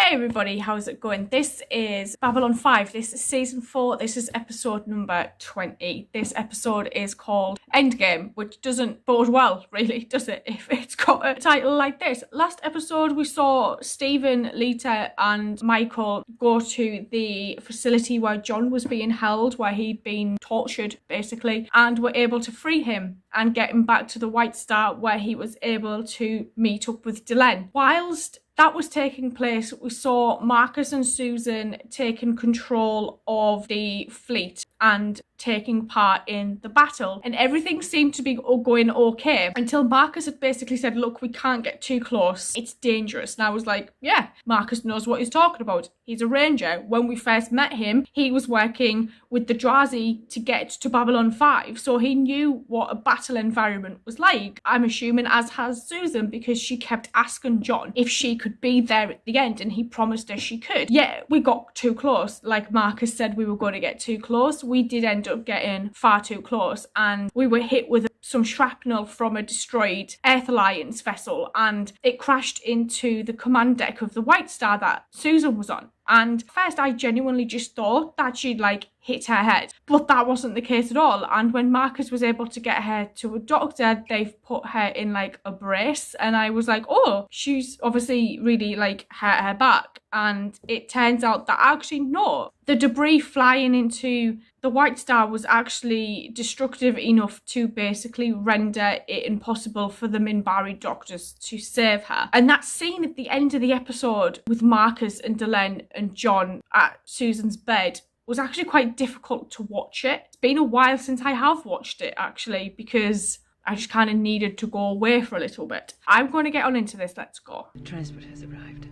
Hey everybody, how's it going? This is Babylon 5. This is season 4. This is episode number 20. This episode is called Endgame, which doesn't bode well, really, does it? If it's got a title like this. Last episode we saw Stephen, Lita and Michael go to the facility where John was being held, where he'd been tortured basically, and were able to free him and get him back to the White Star, where he was able to meet up with Delenn. Whilst that was taking place, we saw Marcus and Susan taking control of the fleet and taking part in the battle, and everything seemed to be going okay until Marcus had basically said, look, we can't get too close, it's dangerous. And I was like, yeah, Marcus knows what he's talking about. He's a ranger. When we first met him, he was working with the Drazi to get to Babylon 5, so he knew what a battle environment was like. I'm assuming, as has Susan, because she kept asking John if she could be there at the end, and he promised her she could. Yeah, we got too close. Like Marcus said, we were going to get too close. We did end up getting far too close, and we were hit with some shrapnel from a destroyed Earth Alliance vessel, and it crashed into the command deck of the White Star that Susan was on. And first I genuinely just thought that she'd like hit her head, but that wasn't the case at all. And when Marcus was able to get her to a doctor, they've put her in like a brace, and I was like, oh, she's obviously really like hurt her back. And it turns out that actually no, the debris flying into the White Star was actually destructive enough to basically render it impossible for the Minbari doctors to save her. And that scene at the end of the episode with Marcus and Delenn and John at Susan's bed was actually quite difficult to watch it. It's been a while since I have watched it, actually, because I just kind of needed to go away for a little bit. I'm going to get on into this. Let's go. The transport has arrived.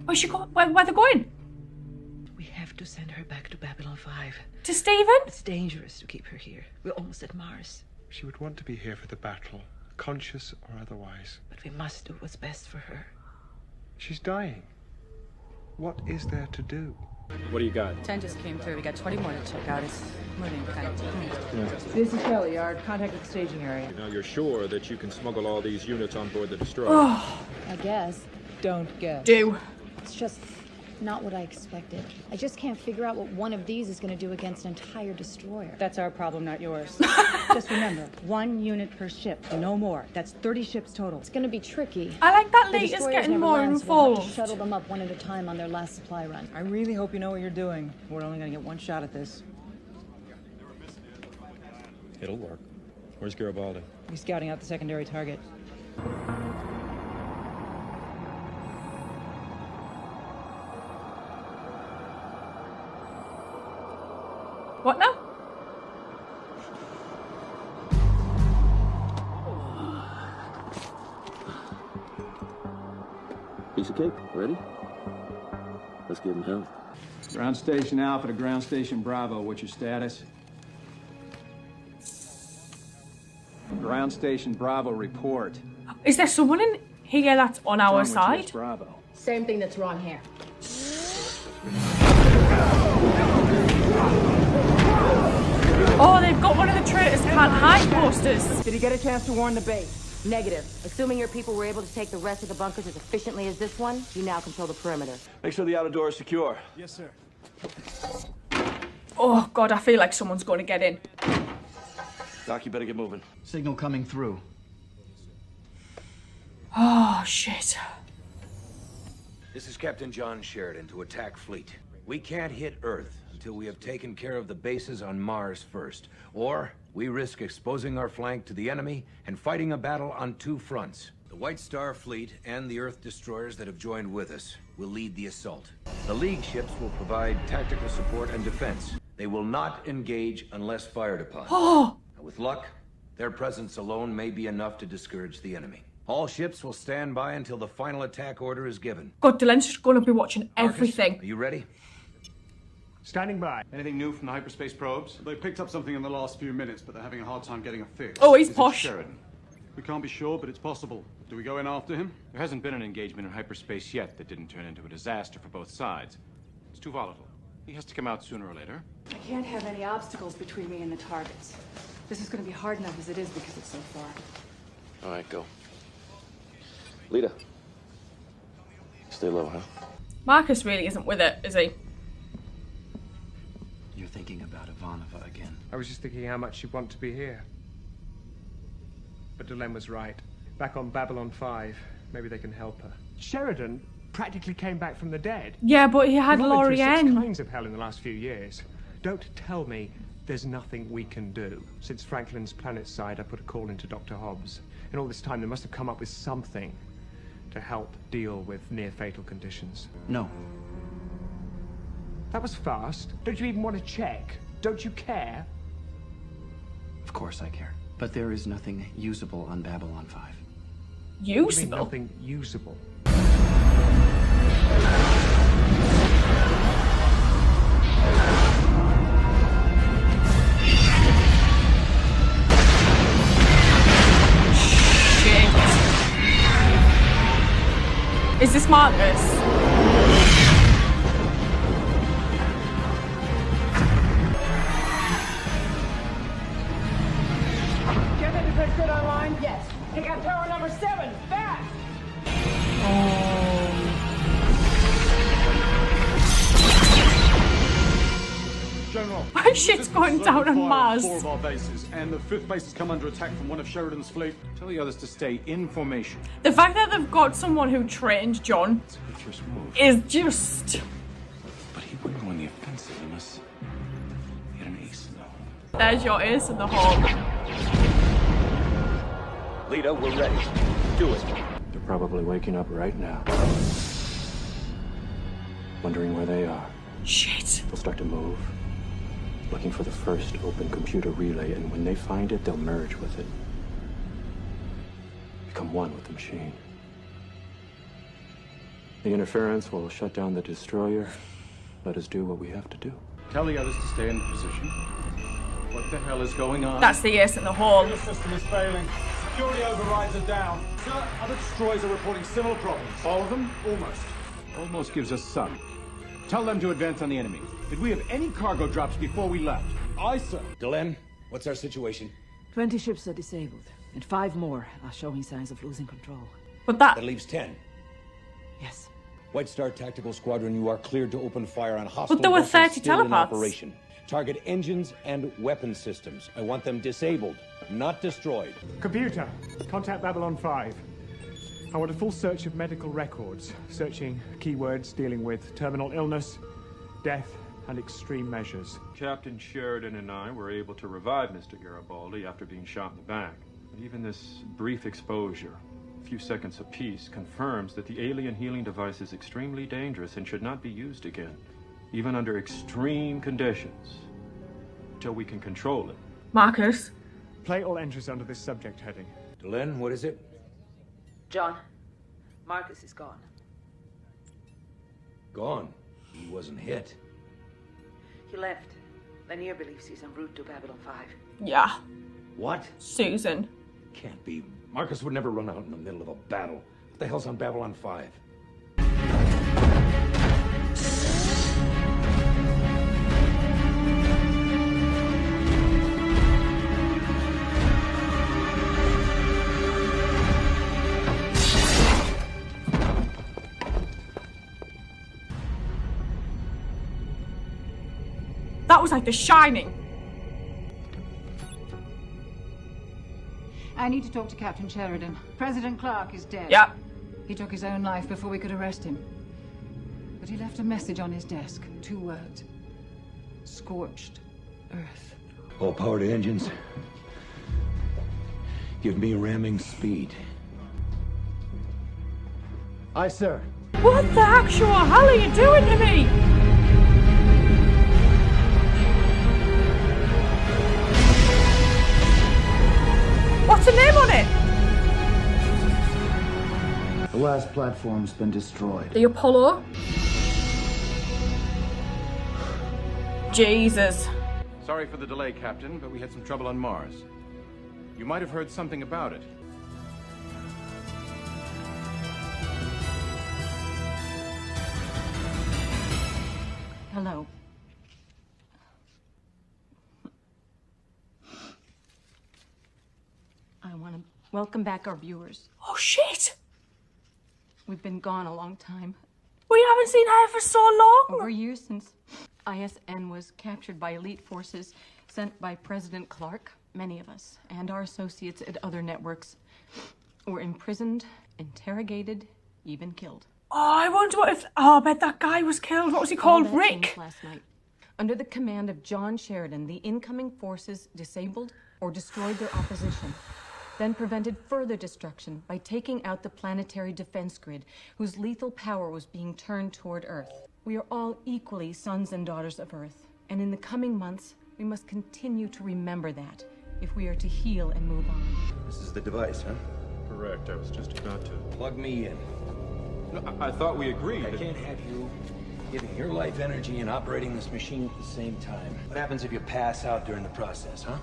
Where's she going? Where they're going? We have to send her back to Babylon 5. To Stephen? It's dangerous to keep her here. We're almost at Mars. She would want to be here for the battle, conscious or otherwise. But we must do what's best for her. She's dying. What is there to do? What do you got? 10 just came through. We got 20 more to check out. It's moving kind of deep. This is Kelly, our contact at the staging area. Now you're sure that you can smuggle all these units on board the destroyer? Oh, I guess. Don't guess. do. It's just not what I expected. I just can't figure out what one of these is going to do against an entire destroyer. That's our problem, not yours. Just remember, 1 unit per ship, no more. That's 30 ships total. It's going to be tricky. I like that The Lita's destroyers getting never more land, so we'll have to involved. shuttle them up one at a time on their last supply run. I really hope you know what you're doing. We're only gonna get one shot at this. It'll work. Where's Garibaldi? He's scouting out the secondary target. What now? Piece of cake. Ready? Let's give him hell. Ground Station Alpha to Ground Station Bravo. What's your status? Ground Station Bravo, report. Is there someone in here that's on our What's wrong with side? US Bravo. Same thing that's wrong here. Oh, they've got one of the traitors can't hide posters. Did he get a chance to warn the base? Negative. Assuming your people were able to take the rest of the bunkers as efficiently as this one, you now control the perimeter. Make sure the outer door is secure. Yes, sir. Oh God, I feel like someone's going to get in. Doc, you better get moving. Signal coming through. Oh shit. This is Captain John Sheridan to attack fleet. We can't hit Earth until we have taken care of the bases on Mars first, or we risk exposing our flank to the enemy and fighting a battle on 2 fronts. The White Star fleet and the Earth destroyers that have joined with us will lead the assault. The League ships will provide tactical support and defense. They will not engage unless fired upon. Oh. With luck, their presence alone may be enough to discourage the enemy. All ships will stand by until the final attack order is given. God, Delenn's just going to be watching Marcus, everything. are you ready? Standing by. Anything new from the hyperspace probes? They picked up something in the last few minutes, but they're having a hard time getting a fix. Oh, he's This is posh. Sheridan. We can't be sure, but it's possible. Do we go in after him? There hasn't been an engagement in hyperspace yet that didn't turn into a disaster for both sides. It's too volatile. He has to come out sooner or later. I can't have any obstacles between me and the targets. This is going to be hard enough as it is because it's so far. All right, go. Lita. Stay low, huh? Marcus really isn't with it, is he? You're thinking about Ivanova again. I was just thinking how much she'd want to be here. But Delenn was right. Back on Babylon 5, maybe they can help her. Sheridan practically came back from the dead. Yeah, but he had We've all been through 6 Lorien. kinds of hell in the last few years. Don't tell me there's nothing we can do. Since Franklin's planet side, I put a call into Dr. Hobbs. In all this time, they must have come up with something to help deal with near-fatal conditions. No. That was fast. Don't you even want to check? Don't you care? Of course I care. But there is nothing usable on Babylon 5. You mean Usable? nothing usable? Shit. Is this Marcus? Get the defense grid online? Yes. Take out tower number 7, fast! General, My shit's going down on Mars. 4 of our bases, and the 5th base has come under attack from one of Sheridan's fleet. Tell the others to stay in formation. The fact that they've got someone who trained John It's a good first move. is just... But he wouldn't go on the offensive unless he had an ace in the hole. There's your ace in the hole. Lita, we're ready. Do it. They're probably waking up right now. Wondering where they are. Shit. They'll start to move. Looking for the first open computer relay, and when they find it, they'll merge with it. Become one with the machine. The interference will shut down the destroyer. Let us do what we have to do. Tell the others to stay in position. What the hell is going on? That's the ace in the hole. The system is failing. Security overrides are down. Sir, other destroyers are reporting similar problems. All of them? Almost. Almost gives us some. Tell them to advance on the enemy. Did we have any cargo drops before we left? Aye, sir. Delenn, what's our situation? 20 ships are disabled, and 5 more are showing signs of losing control. But that... That leaves 10. Yes. White Star Tactical Squadron, you are cleared to open fire on hostile But there were vessels 30 still in telepaths. operation. Target engines and weapon systems. I want them disabled, not destroyed. Computer, contact Babylon 5. I want a full search of medical records, searching keywords dealing with terminal illness, death, and extreme measures. Captain Sheridan and I were able to revive Mr. Garibaldi after being shot in the back. But even this brief exposure, a few seconds apiece, confirms that the alien healing device is extremely dangerous and should not be used again, even under extreme conditions, until we can control it. Marcus? Play all entries under this subject heading. Delenn, what is it? John, Marcus is gone. Gone. He wasn't hit. He left. Lanier believes he's en route to Babylon 5. Yeah. What? Susan. Can't be. Marcus would never run out in the middle of a battle. What the hell's on Babylon 5? That was like The Shining. I need to talk to Captain Sheridan. President Clark is dead. Yep. He took his own life before we could arrest him. But he left a message on his desk. 2 words. Scorched earth. All power to engines. Give me ramming speed. Aye, sir. What the actual hell are you doing to me? What's the name on it? The last platform's been destroyed. The Apollo? Jesus. Sorry for the delay, Captain, but we had some trouble on Mars. You might have heard something about it. Hello. I want to welcome back our viewers. Oh, shit. We've been gone a long time. We haven't seen her for so long. Over years since ISN was captured by elite forces sent by President Clark, many of us and our associates at other networks were imprisoned, interrogated, even killed. Oh, I wonder what if... Oh, I bet that guy was killed. What was he called? All that Rick? changed last night. Under the command of John Sheridan, the incoming forces disabled or destroyed their opposition, then prevented further destruction by taking out the planetary defense grid, whose lethal power was being turned toward Earth. We are all equally sons and daughters of Earth, and in the coming months, we must continue to remember that if we are to heal and move on. This is the device, huh? Correct. I was just about to... Plug me in. No, I thought we agreed. I can't have you giving your life energy and operating this machine at the same time. What happens if you pass out during the process, huh?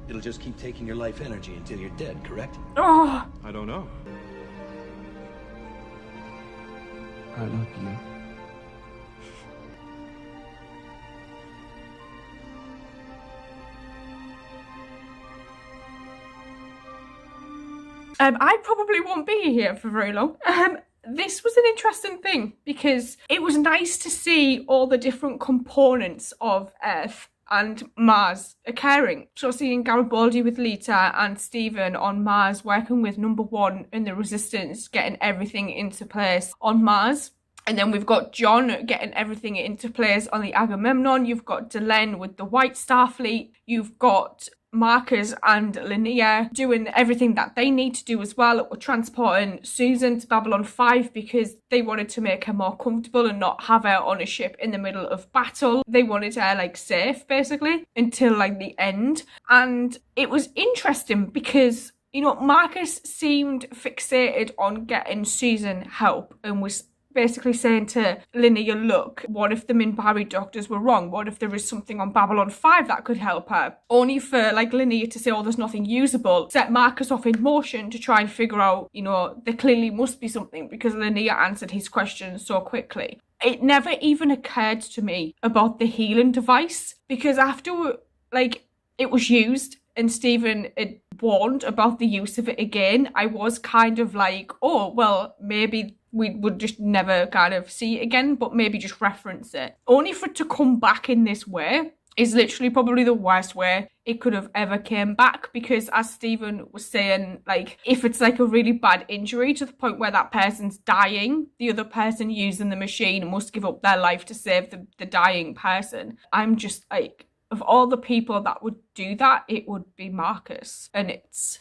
It'll just keep taking your life energy until you're dead, correct? Oh. I don't know. I love you. I probably won't be here for very long. This was an interesting thing because it was nice to see all the different components of Earth and Mars occurring. So seeing Garibaldi with Lita and Stephen on Mars working with Number One and the Resistance, getting everything into place on Mars. And then we've got John getting everything into place on the Agamemnon. You've got Delenn with the White Star Fleet. You've got Marcus and Linnea doing everything that they need to do as well. We're transporting Susan to Babylon 5 because they wanted to make her more comfortable and not have her on a ship in the middle of battle. They wanted her like safe basically until like the end. And it was interesting because, you know, Marcus seemed fixated on getting Susan help and was basically saying to Linnea, look, what if the Minbari doctors were wrong? What if there is something on Babylon 5 that could help her? Only for like Linnea to say, oh, there's nothing usable, set Marcus off in motion to try and figure out, you know, there clearly must be something because Linnea answered his questions so quickly. It never even occurred to me about the healing device because after, like, it was used and Stephen had warned about the use of it again, I was kind of like, oh, well, maybe we would just never kind of see it again, but maybe just reference it. Only for it to come back in this way is literally probably the worst way it could have ever came back because as Stephen was saying, like, if it's like a really bad injury to the point where that person's dying, the other person using the machine must give up their life to save the dying person. I'm just like, of all the people that would do that, it would be Marcus. And it's,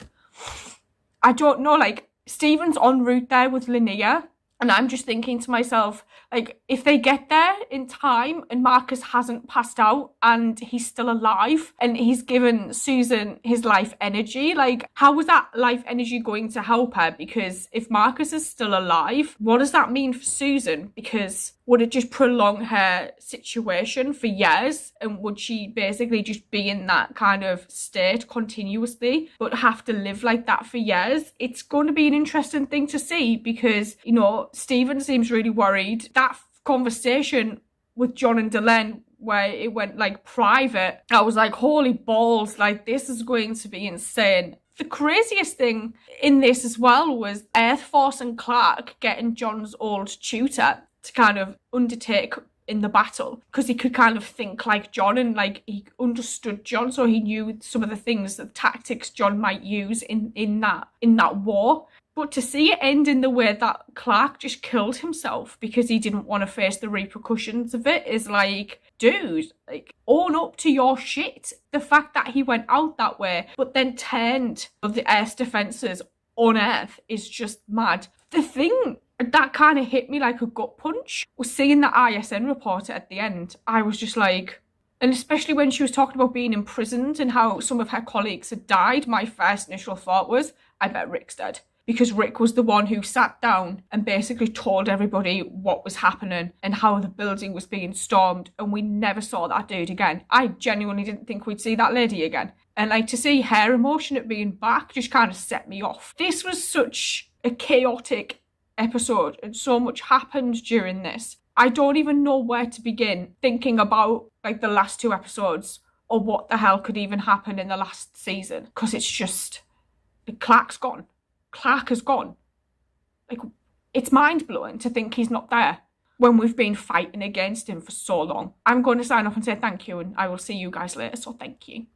I don't know, like, Stephen's en route there with Linnea. And I'm just thinking to myself, like, if they get there in time and Marcus hasn't passed out and he's still alive and he's given Susan his life energy, like, how is that life energy going to help her? Because if Marcus is still alive, what does that mean for Susan? Because would it just prolong her situation for years? And would she basically just be in that kind of state continuously, but have to live like that for years? It's going to be an interesting thing to see because, you know, Stephen seems really worried. That conversation with John and Delenn where it went like private, I was like, holy balls, like this is going to be insane. The craziest thing in this as well was Earth Force and Clark getting John's old tutor to kind of undertake in the battle because he could kind of think like John and like he understood John, so he knew some of the things, the tactics John might use in that war. But to see it end in the way that Clark just killed himself because he didn't want to face the repercussions of it is like, dude, like, own up to your shit. The fact that he went out that way, but then turned the Earth's defences on Earth is just mad. The thing that kind of hit me like a gut punch was seeing the ISN reporter at the end. I was just like, and especially when she was talking about being imprisoned and how some of her colleagues had died, my first initial thought was, I bet Rick's dead. Because Rick was the one who sat down and basically told everybody what was happening and how the building was being stormed, and we never saw that dude again. I genuinely didn't think we'd see that lady again. And like to see her emotion at being back just kind of set me off. This was such a chaotic episode and so much happened during this. I don't even know where to begin thinking about like the last two episodes or what the hell could even happen in the last season, because it's just, Clark's gone. Clark has gone. Like, it's mind-blowing to think he's not there. when we've been fighting against him for so long. I'm going to sign off and say thank you, and I will see you guys later, so thank you.